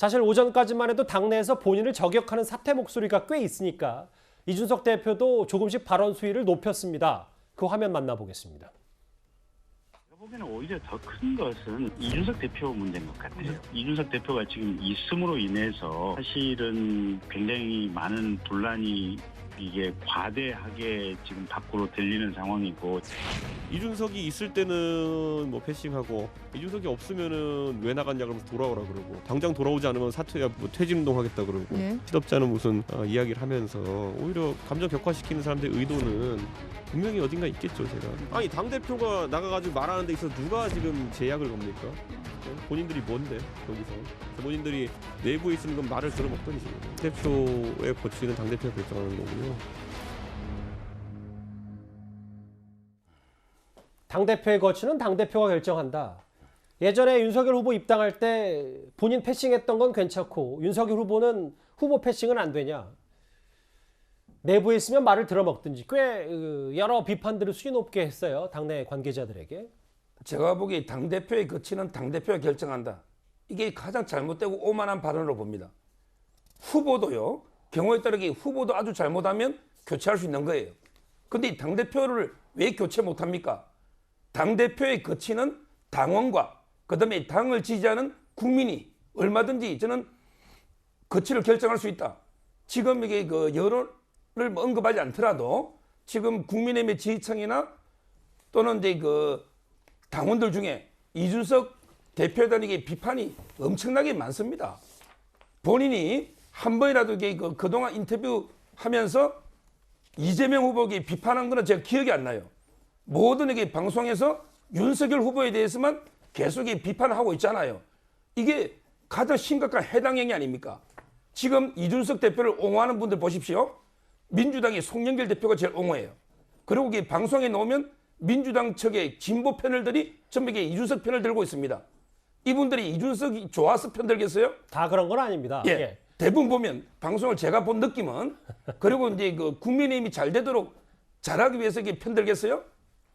사실 오전까지만 해도 당내에서 본인을 저격하는 사퇴 목소리가 꽤 있으니까 이준석 대표도 조금씩 발언 수위를 높였습니다. 그 화면 만나보겠습니다. 제가 보기에는 오히려 더 큰 것은 이준석 대표 문제인 것 같아요. 이준석 대표가 지금 있음으로 인해서 사실은 굉장히 많은 분란이 이게 과대하게 지금 밖으로 들리는 상황이고, 이준석이 있을 때는 뭐 패싱하고 이준석이 없으면은 왜 나갔냐 그러면서 돌아오라 그러고, 당장 돌아오지 않으면 사퇴야 뭐 퇴진운동 하겠다 그러고, 시덥지 않은 무슨 이야기를 하면서 오히려 감정 격화시키는 사람들의 의도는 분명히 어딘가 있겠죠. 제가 아니 당대표가 나가가지고 말하는 데 있어서 누가 지금 제약을 겁니까? 본인들이 뭔데 여기서 본인들이 내부에 있으면 건 말을 들어먹던지. 대표의 거취는 당대표가 결정하는 거고요. 당대표의 거취는 당대표가 결정한다. 예전에 윤석열 후보 입당할 때 본인 패싱했던 건 괜찮고 윤석열 후보는 후보 패싱은 안 되냐. 내부에 있으면 말을 들어먹든지 꽤 여러 비판들을 수위 높게 했어요. 당내 관계자들에게. 제가 보기에 당대표의 거취는 당대표가 결정한다. 이게 가장 잘못되고 오만한 발언으로 봅니다. 후보도요. 경우에 따르게 후보도 아주 잘못하면 교체할 수 있는 거예요. 근데 이 당대표를 왜 교체 못합니까? 당대표의 거취는 당원과 그다음에 당을 지지하는 국민이 얼마든지 저는 거취를 결정할 수 있다. 지금 이게 그 여론을 뭐 언급하지 않더라도 지금 국민의힘의 지지층이나 또는 이제 그 당원들 중에 이준석 대표에 대한 이게 비판이 엄청나게 많습니다. 본인이 한 번이라도 이게 그동안 인터뷰하면서 이재명 후보에게 비판한 거는 제가 기억이 안 나요. 모든 이게 방송에서 윤석열 후보에 대해서만 계속 비판을 하고 있잖아요. 이게 가장 심각한 해당 행위 아닙니까? 지금 이준석 대표를 옹호하는 분들 보십시오. 민주당의 송영길 대표가 제일 옹호해요. 그리고 이게 방송에 나오면 민주당 측의 진보 패널들이 전부 이게 이준석 편을 들고 있습니다. 이분들이 이준석이 좋아서 편 들겠어요? 다 그런 건 아닙니다. 예. 예. 대부분 보면 방송을 제가 본 느낌은 그리고 이제 그 국민의힘이 잘 되도록 잘하기 위해서 이게 편 들겠어요?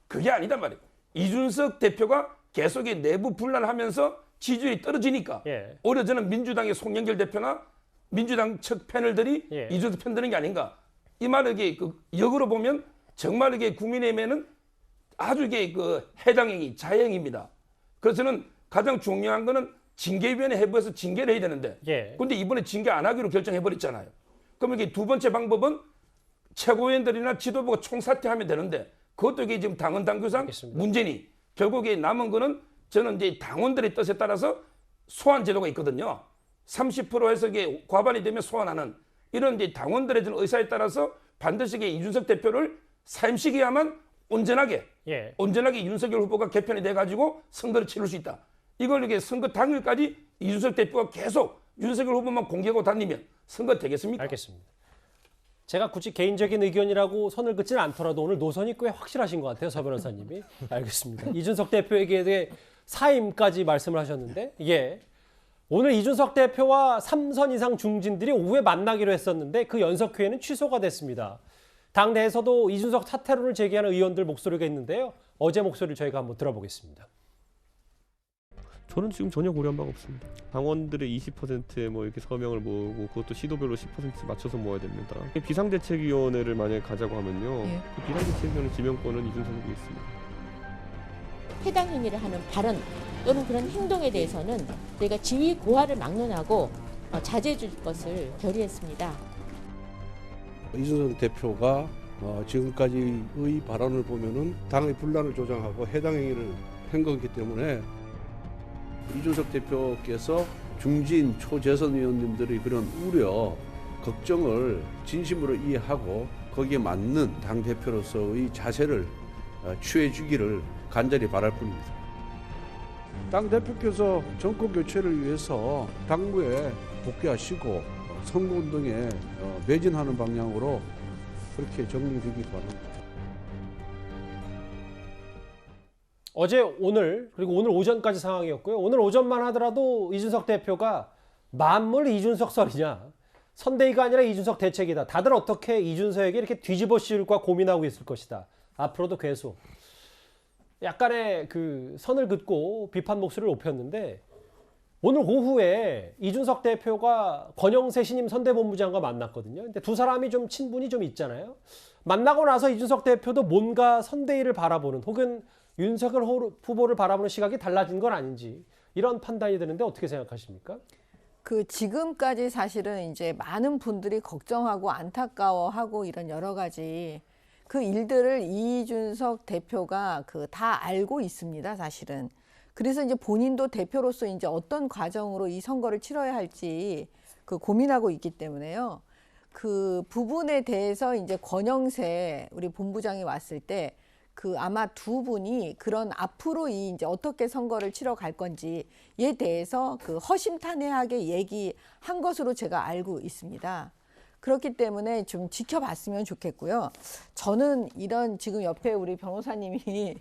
그게 아니다 말이에요. 이준석 대표가 계속 내부 분란을 하면서 지지율이 떨어지니까 예. 오히려 저는 민주당의 송영길 대표나 민주당 측 패널들이 예. 이준석 편 드는 게 아닌가. 이 말을 이게 역으로 보면 정말 이게 국민의힘에는 아주 이게 해당행위, 자행입니다. 그래서 저는 가장 중요한 거는 징계위원회 해부해서 징계를 해야 되는데, 근데 이번에 징계 안 하기로 결정해버렸잖아요. 그러면 이게 두 번째 방법은 최고위원들이나 지도부가 총사퇴하면 되는데, 그것도 이게 지금 당헌 당규상 알겠습니다. 문제니, 결국에 남은 거는 저는 이제 당원들의 뜻에 따라서 소환 제도가 있거든요. 30% 해서 이게 과반이 되면 소환하는 이런 이제 당원들의 의사에 따라서 반드시 이준석 대표를 사임시켜야만 온전하게 윤석열 후보가 개편이 돼가지고 선거를 치를 수 있다. 이걸 이게 선거 당일까지 이준석 대표가 계속 윤석열 후보만 공개하고 다니면 선거 되겠습니까? 알겠습니다. 제가 굳이 개인적인 의견이라고 선을 긋지는 않더라도 오늘 노선이 꽤 확실하신 것 같아요. 서 변호사님이. 알겠습니다. 이준석 대표에게 대해 사임까지 말씀을 하셨는데, 오늘 이준석 대표와 3선 이상 중진들이 오후에 만나기로 했었는데 그 연석회의는 취소가 됐습니다. 당내에서도 이준석 사퇴론을 제기하는 의원들 목소리가 있는데요. 어제 목소리를 저희가 한번 들어보겠습니다. 저는 지금 전혀 고려한 바가 없습니다. 당원들의 20%에 뭐 이렇게 서명을 모으고 그것도 시도별로 10% 맞춰서 모아야 됩니다. 비상대책위원회를 만약에 가자고 하면요. 그 비상대책위원회 지명권은 이준석에게 있습니다. 해당 행위를 하는 발언 또는 그런 행동에 대해서는 저희가 지위 고하를 막론하고 자제해 줄 것을 결의했습니다. 이준석 대표가 지금까지의 발언을 보면은 당의 분란을 조장하고 해당 행위를 한 거기 때문에 이준석 대표께서 중진 초재선 의원님들의 그런 우려, 걱정을 진심으로 이해하고 거기에 맞는 당대표로서의 자세를 취해 주기를 간절히 바랄 뿐입니다. 당대표께서 정권 교체를 위해서 당무에 복귀하시고 선거운동에 매진하는 방향으로 그렇게 정리되기 바랍니다. 어제, 오늘, 그리고 오늘 오전까지 상황이었고요. 오늘 오전만 하더라도 이준석 대표가 만물 이준석 설이냐, 선대위가 아니라 이준석 대책이다. 다들 어떻게 이준석에게 이렇게 뒤집어 씌울까 고민하고 있을 것이다. 앞으로도 계속. 약간의 그 선을 긋고 비판 목소리를 높였는데 오늘 오후에 이준석 대표가 권영세 신임 선대본부장과 만났거든요. 근데 두 사람이 좀 친분이 좀 있잖아요. 만나고 나서 이준석 대표도 뭔가 선대위를 바라보는 혹은 윤석열 후보를 바라보는 시각이 달라진 건 아닌지 이런 판단이 드는데 어떻게 생각하십니까? 그 지금까지 사실은 이제 많은 분들이 걱정하고 안타까워하고 이런 여러 가지 그 일들을 이준석 대표가 그 다 알고 있습니다, 사실은. 그래서 이제 본인도 대표로서 이제 어떤 과정으로 이 선거를 치러야 할지 그 고민하고 있기 때문에요. 그 부분에 대해서 이제 권영세 우리 본부장이 왔을 때 그 아마 두 분이 그런 앞으로 이 이제 어떻게 선거를 치러 갈 건지에 대해서 그 허심탄회하게 얘기한 것으로 제가 알고 있습니다. 그렇기 때문에 좀 지켜봤으면 좋겠고요. 저는 이런 지금 옆에 우리 변호사님이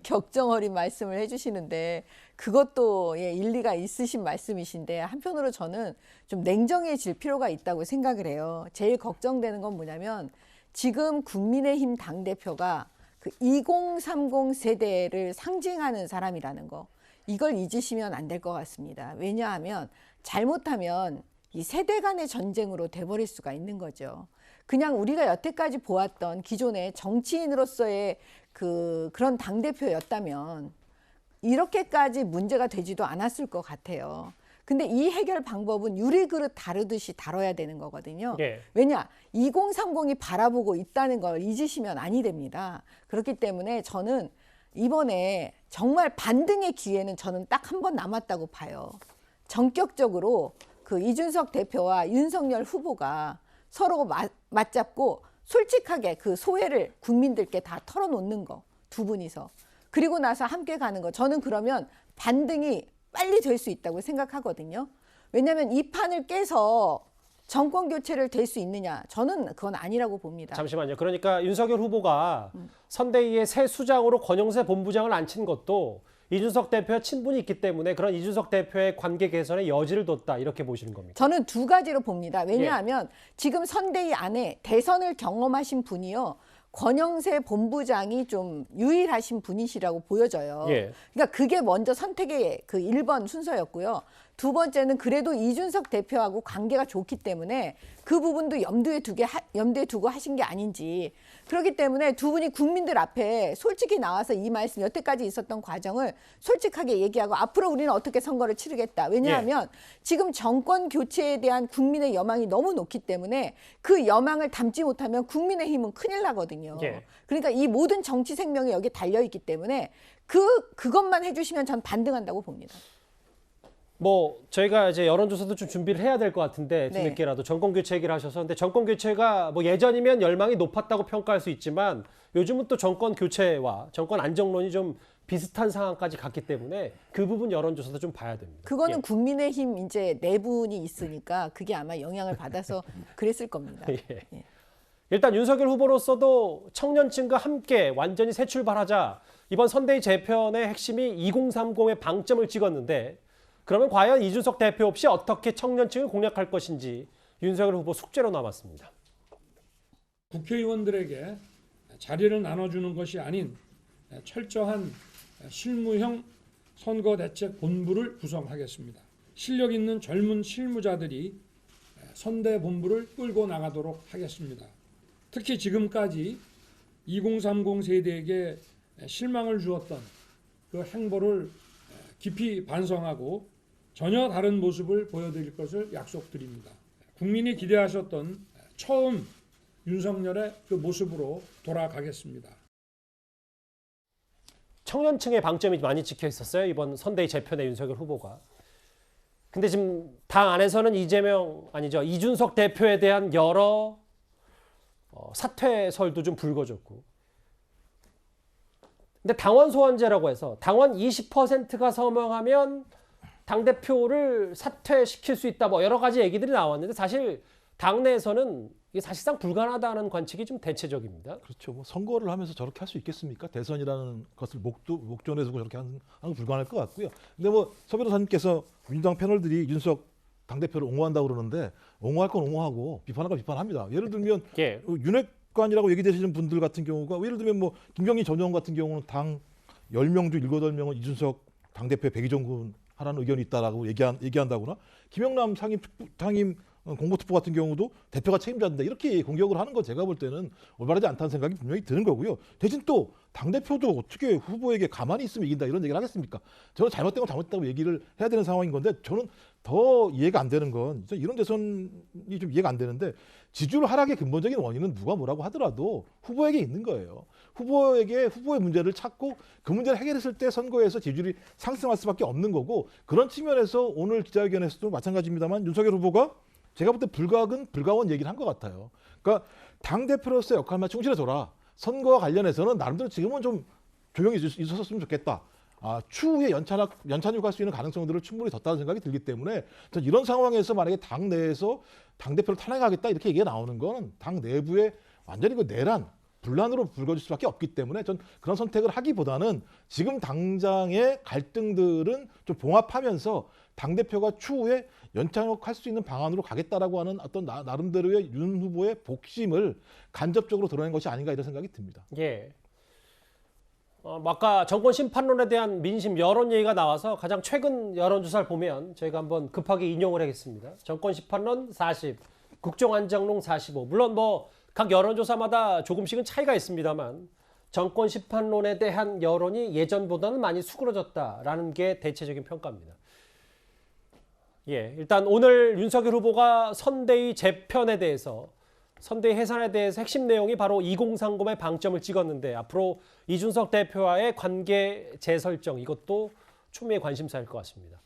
격정어린 말씀을 해주시는데 그것도 예, 일리가 있으신 말씀이신데 한편으로 저는 좀 냉정해질 필요가 있다고 생각을 해요. 제일 걱정되는 건 뭐냐면 지금 국민의힘 당대표가 그 2030 세대를 상징하는 사람이라는 거. 이걸 잊으시면 안 될 것 같습니다. 왜냐하면 잘못하면 이 세대 간의 전쟁으로 돼버릴 수가 있는 거죠. 그냥 우리가 여태까지 보았던 기존의 정치인으로서의 그런 당대표였다면 이렇게까지 문제가 되지도 않았을 것 같아요. 근데 이 해결 방법은 유리그릇 다루듯이 다뤄야 되는 거거든요. 예. 왜냐? 2030이 바라보고 있다는 걸 잊으시면 아니 됩니다. 그렇기 때문에 저는 이번에 정말 반등의 기회는 저는 딱 한 번 남았다고 봐요. 전격적으로 그 이준석 대표와 윤석열 후보가 서로 맞잡고 솔직하게 그 소회를 국민들께 다 털어놓는 거, 두 분이서. 그리고 나서 함께 가는 거. 저는 그러면 반등이 빨리 될 수 있다고 생각하거든요. 왜냐하면 이 판을 깨서 정권 교체를 될 수 있느냐? 저는 그건 아니라고 봅니다. 잠시만요. 그러니까 윤석열 후보가 선대위의 새 수장으로 권영세 본부장을 앉힌 것도 이준석 대표와 친분이 있기 때문에 그런 이준석 대표의 관계 개선에 여지를 뒀다 이렇게 보시는 겁니까? 저는 두 가지로 봅니다. 왜냐하면 지금 선대위 안에 대선을 경험하신 분이요. 권영세 본부장이 좀 유일하신 분이시라고 보여져요. 예. 그러니까 그게 먼저 선택의 그 1번 순서였고요. 두 번째는 그래도 이준석 대표하고 관계가 좋기 때문에 그 부분도 염두에 두고 하신 게 아닌지. 그렇기 때문에 두 분이 국민들 앞에 솔직히 나와서 이 말씀 여태까지 있었던 과정을 솔직하게 얘기하고 앞으로 우리는 어떻게 선거를 치르겠다. 왜냐하면 지금 정권 교체에 대한 국민의 여망이 너무 높기 때문에 그 여망을 담지 못하면 국민의힘은 큰일 나거든요. 예. 그러니까 이 모든 정치 생명이 여기에 달려있기 때문에 그것만 해주시면 전 반등한다고 봅니다. 뭐 저희가 이제 여론조사도 좀 준비를 해야 될 것 같은데 네. 뒤늦게라도 정권 교체 얘기를 하셔서 근데 정권 교체가 뭐 예전이면 열망이 높았다고 평가할 수 있지만 요즘은 또 정권 교체와 정권 안정론이 좀 비슷한 상황까지 갔기 때문에 그 부분 여론조사도 좀 봐야 됩니다. 그거는 예. 국민의힘 이제 내분이 있으니까 그게 아마 영향을 받아서 그랬을 겁니다. 예. 예. 일단 윤석열 후보로서도 청년층과 함께 완전히 새 출발하자 이번 선대위 재편의 핵심이 2030의 방점을 찍었는데 그러면 과연 이준석 대표 없이 어떻게 청년층을 공략할 것인지 윤석열 후보 숙제로 남았습니다. 국회의원들에게 자리를 나눠주는 것이 아닌 철저한 실무형 선거대책본부를 구성하겠습니다. 실력 있는 젊은 실무자들이 선대본부를 끌고 나가도록 하겠습니다. 특히 지금까지 2030 세대에게 실망을 주었던 그 행보를 깊이 반성하고 전혀 다른 모습을 보여드릴 것을 약속드립니다. 국민이 기대하셨던 처음 윤석열의 그 모습으로 돌아가겠습니다. 청년층의 방점이 많이 찍혀 있었어요. 이번 선대위 재편의 윤석열 후보가. 근데 지금 당 안에서는 이준석 대표에 대한 여러 사퇴설도 좀 불거졌고. 근데 당원 소환제라고 해서 당원 20%가 서명하면 당대표를 사퇴시킬 수 있다. 뭐 여러 가지 얘기들이 나왔는데 사실 당내에서는 이게 사실상 불가능하다는 관측이 좀 대체적입니다. 그렇죠. 뭐 선거를 하면서 저렇게 할 수 있겠습니까? 대선이라는 것을 목전에 두고 저렇게 하는 건 불가능할 것 같고요. 근데 뭐 서 변호사님께서 민주당 패널들이 이준석 당대표를 옹호한다고 그러는데 옹호할 건 옹호하고 비판할 건 비판합니다. 예를 들면 예. 윤핵관이라고 얘기되시는 분들 같은 경우가 예를 들면 뭐 김경희 전 의원 같은 경우는 당 10명 중 7, 8명은 이준석 당대표 백의정군 하라는 의견이 있다라고 얘기한다거나 김영남 상임 공보특보 같은 경우도 대표가 책임져야 된다 이렇게 공격을 하는 건 제가 볼 때는 올바르지 않다는 생각이 분명히 드는 거고요. 대신 또 당대표도 어떻게 후보에게 가만히 있으면 이긴다 이런 얘기를 하겠습니까? 저는 잘못된 건 잘못됐다고 얘기를 해야 되는 상황인 건데 저는 더 이해가 안 되는 건 이런 대선이 좀 이해가 안 되는데 지지율 하락의 근본적인 원인은 누가 뭐라고 하더라도 후보에게 있는 거예요. 후보의 문제를 찾고 그 문제를 해결했을 때 선거에서 지지율이 상승할 수밖에 없는 거고 그런 측면에서 오늘 기자회견에서도 마찬가지입니다만 윤석열 후보가 제가 볼 때 불가원 얘기를 한 것 같아요. 그러니까 당대표로서의 역할만 충실해줘라. 선거와 관련해서는 나름대로 지금은 좀 조용히 있었으면 좋겠다. 추후에 연찬육할 수 있는 가능성들을 충분히 뒀다는 생각이 들기 때문에 전 이런 상황에서 만약에 당 내에서 당대표를 탄핵하겠다 이렇게 얘기가 나오는 건 당 내부에 완전히 그 내란, 분란으로 불거질 수밖에 없기 때문에 전 그런 선택을 하기보다는 지금 당장의 갈등들은 좀 봉합하면서 당대표가 추후에 연창할 수 있는 방안으로 가겠다라고 하는 어떤 나름대로의 윤 후보의 복심을 간접적으로 드러낸 것이 아닌가 이런 생각이 듭니다. 예. 아까 정권 심판론에 대한 민심 여론 얘기가 나와서 가장 최근 여론조사를 보면 저희가 한번 급하게 인용을 하겠습니다. 정권 심판론 40, 국정안정론 45. 물론 뭐 각 여론조사마다 조금씩은 차이가 있습니다만 정권 심판론에 대한 여론이 예전보다는 많이 수그러졌다라는 게 대체적인 평가입니다. 예, 일단 오늘 윤석열 후보가 선대위 재편에 대해서 선대위 해산에 대해서 핵심 내용이 바로 2030의 방점을 찍었는데 앞으로 이준석 대표와의 관계 재설정 이것도 초미의 관심사일 것 같습니다.